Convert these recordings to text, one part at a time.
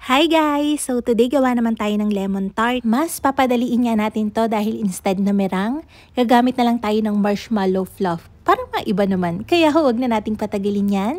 Hi guys! So today gawa naman tayo ng lemon tart. Mas papadaliin nga natin to dahil instead na merang, gagamit na lang tayo ng marshmallow fluff. Parang maiba naman, kaya huwag na nating patagilin yan.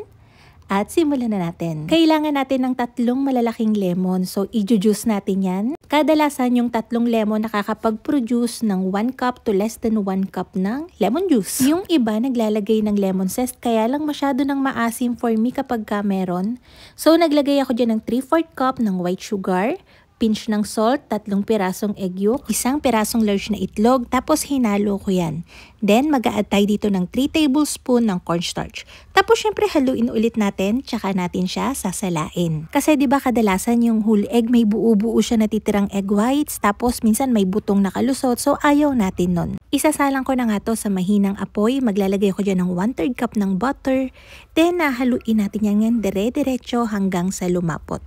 At simulan na natin. Kailangan natin ng 3 malalaking lemon. So, i-juice natin yan. Kadalasan yung 3 lemon nakakapag-produce ng 1 cup to less than 1 cup ng lemon juice. Yung iba naglalagay ng lemon zest kaya lang masyado ng maasim for me kapag meron. So, naglagay ako dyan ng 3/4 cup ng white sugar, pinch ng salt, 3 pirasong egg yolk, 1 pirasong large na itlog, tapos hinalo ko yan. Then, mag-a-add tayo dito ng 3 tablespoon ng cornstarch. Tapos, syempre, haluin ulit natin, tsaka natin siya sasalain. Kasi, di ba kadalasan yung whole egg, may buo-buo siya natitirang egg whites, tapos minsan may butong nakalusot, so ayaw natin nun. Isasalang ko na nga to sa mahinang apoy, maglalagay ako dyan ng 1/3 cup ng butter, then haluin natin yan dire-diretso hanggang sa lumapot.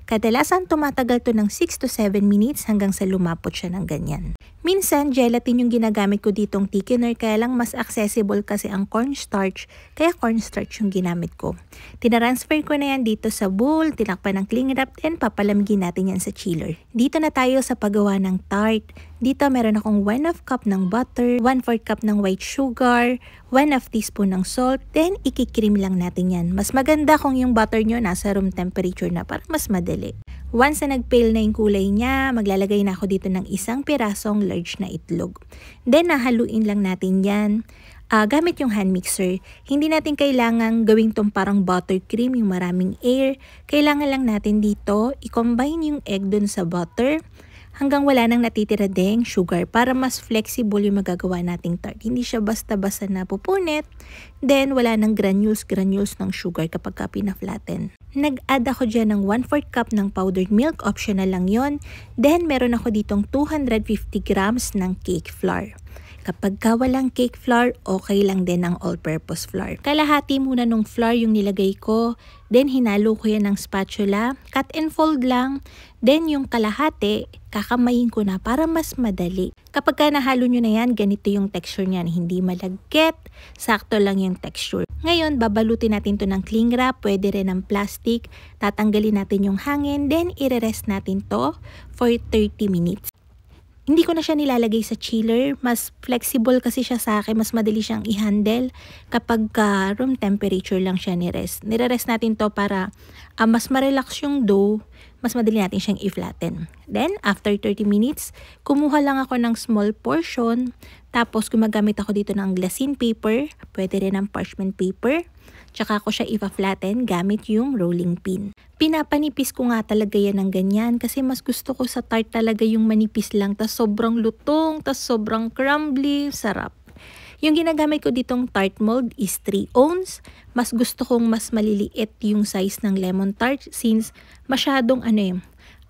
Kadalasan tumatagal to ng 6 to 7 minutes hanggang sa lumapot siya ng ganyan. Minsan, gelatin yung ginagamit ko ditong thickener kaya lang mas accessible kasi ang cornstarch, kaya cornstarch yung ginamit ko. Tinatransfer ko na yan dito sa bowl, tinakpan ng cling wrap, and papalamigin natin yan sa chiller. Dito na tayo sa paggawa ng tart. Dito meron akong 1/2 cup ng butter, 1/4 cup ng white sugar, 1/2 teaspoon ng salt, then ikikream lang natin yan. Mas maganda kung yung butter nyo nasa room temperature na para mas madali. Once na nag-pale na yung kulay niya, maglalagay na ako dito ng 1 pirasong large na itlog. Then nahaluin lang natin yan. Gamit yung hand mixer. Hindi natin kailangan gawing tong parang buttercream, yung maraming air. Kailangan lang natin dito, i-combine yung egg dun sa butter hanggang wala nang natitira ding sugar para mas flexible yung magagawa nating tart. Hindi siya basta-basta na pupunit, then wala nang granules ng sugar kapag pina-flatten. Nag-add ako dyan ng 1/4 cup ng powdered milk, optional lang yon. Then meron ako ditong 250 grams ng cake flour. Kapag walang cake flour, okay lang din ang all-purpose flour. Kalahati muna nung flour yung nilagay ko, then hinalo ko yan ng spatula, cut and fold lang, then yung kalahati, kakamayin ko na para mas madali. Kapag nahalo nyo na yan, ganito yung texture niyan, hindi malagkit, sakto lang yung texture. Ngayon, babalutin natin to ng cling wrap, pwede rin ng plastic, tatanggalin natin yung hangin, then i-rest natin to for 30 minutes. Hindi ko na siya nilalagay sa chiller, mas flexible kasi siya sa akin, mas madali siyang i-handle kapag room temperature lang siya ni-rest. Nire-rest natin to para mas ma-relax yung dough, mas madali natin siyang i-flatten. Then, after 30 minutes, kumuha lang ako ng small portion, tapos gumagamit ako dito ng glassine paper, pwede rin ng parchment paper, tsaka ko siya i-flatten gamit yung rolling pin. Pinapanipis ko nga talaga yan ng ganyan kasi mas gusto ko sa tart talaga yung manipis lang, tas sobrang lutong, tas sobrang crumbly, sarap. Yung ginagamit ko ditong tart mold is 3 ounce. Mas gusto kong mas maliliit yung size ng lemon tart since masyadong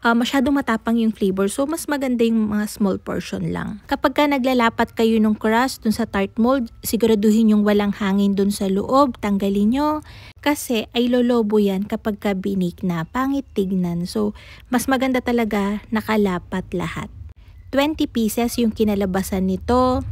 masyadong matapang yung flavor. So, mas maganda yung mga small portion lang. Kapag naglalapat kayo ng crust dun sa tart mold, siguraduhin yung walang hangin dun sa loob. Tanggalin nyo. Kasi ay lolobo yan kapag binake na. Pangit tignan. So, mas maganda talaga nakalapat lahat. 20 pieces yung kinalabasan nito.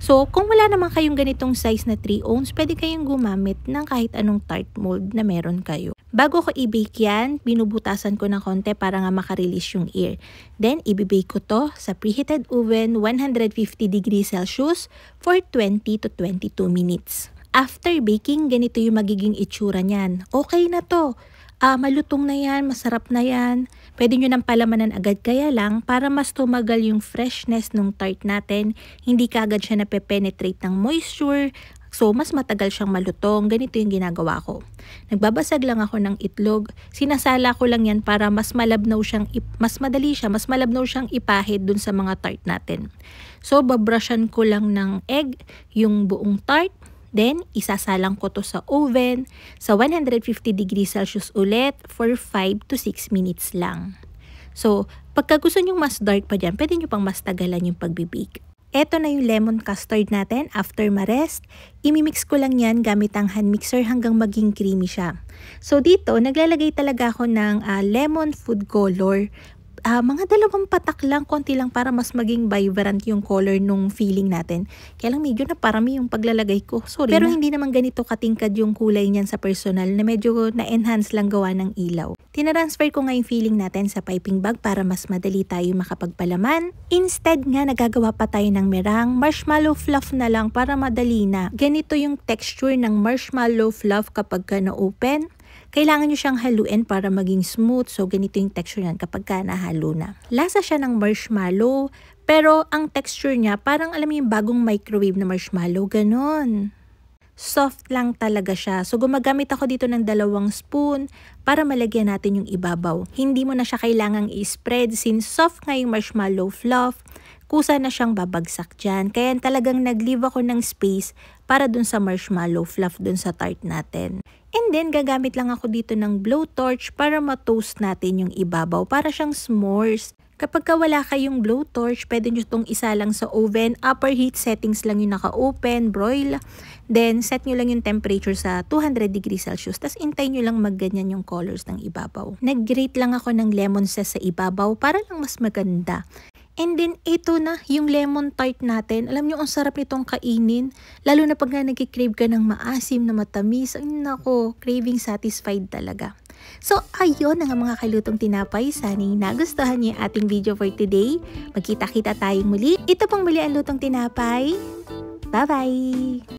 So, kung wala naman kayong ganitong size na 3 ounce, pwede kayong gumamit ng kahit anong tart mold na meron kayo. Bago ko i-bake yan, binubutasan ko ng konti para nga makarelease yung air. Then, i-bake ko to sa preheated oven 150 degrees Celsius for 20 to 22 minutes. After baking, ganito yung magiging itsura niyan. Okay na to. Malutong na yan, masarap na yan. Pwede nyo nang palamanan agad, kaya lang para mas tumagal yung freshness ng tart natin, hindi kaagad siya nape-penetrate ng moisture, so mas matagal siyang malutong. Ganito yung ginagawa ko. Nagbabasag lang ako ng itlog, sinasala ko lang yan para mas malabnaw siyang, mas malabnaw siyang ipahid dun sa mga tart natin. So babrushan ko lang ng egg yung buong tart. Then, isasalang ko to sa oven sa 150 degrees Celsius ulit for 5 to 6 minutes lang. So, pagka gusto nyo mas dark pa dyan, pwede nyo pang mas tagalan yung pagbibake. Eto na yung lemon custard natin after ma-rest. Imimix ko lang yan gamit ang hand mixer hanggang maging creamy siya. So, dito, naglalagay talaga ako ng lemon food color. mga 2 patak lang, konti lang para mas maging vibrant yung color nung filling natin. Kaya lang medyo na parami yung paglalagay ko. Sorry Pero hindi naman ganito katingkad yung kulay niyan sa personal na medyo na-enhance lang gawa ng ilaw. Tinransfer ko nga yung filling natin sa piping bag para mas madali tayo makapagpalaman. Instead nga nagagawa pa tayo ng merang, marshmallow fluff na lang para madali na. Ganito yung texture ng marshmallow fluff kapag ka na-open. Kailangan nyo siyang haluin para maging smooth. So, ganito yung texture niyan kapag ka nahalo na. Lasa siya ng marshmallow, pero ang texture niya parang alam mo yung bagong microwave na marshmallow, ganon. Soft lang talaga siya. So, gumagamit ako dito ng 2 spoon para malagyan natin yung ibabaw. Hindi mo na siya kailangang i-spread since soft nga yung marshmallow fluff. Kusa na siyang babagsak dyan. Kaya talagang nag-leave ako ng space para dun sa marshmallow fluff dun sa tart natin. And then, gagamit lang ako dito ng blowtorch para ma-toast natin yung ibabaw para siyang s'mores. Kapag wala kayong blowtorch, pwede nyo itong isa lang sa oven. Upper heat settings lang yung naka-open, broil. Then, set nyo lang yung temperature sa 200 degrees Celsius. Tapos, intay nyo lang magganyan yung colors ng ibabaw. Nag-grate lang ako ng lemon zest sa ibabaw para lang mas maganda. And then, ito na, yung lemon tart natin. Alam nyo, ang sarap nitong kainin. Lalo na pag nga nag-crave ka ng maasim na matamis. Ay, nako, craving satisfied talaga. So, ayun ang mga kalutong tinapay. Sana'y nagustuhan niyo yung ating video for today. Magkita-kita tayong muli. Ito pong muli ang lutong tinapay. Bye-bye!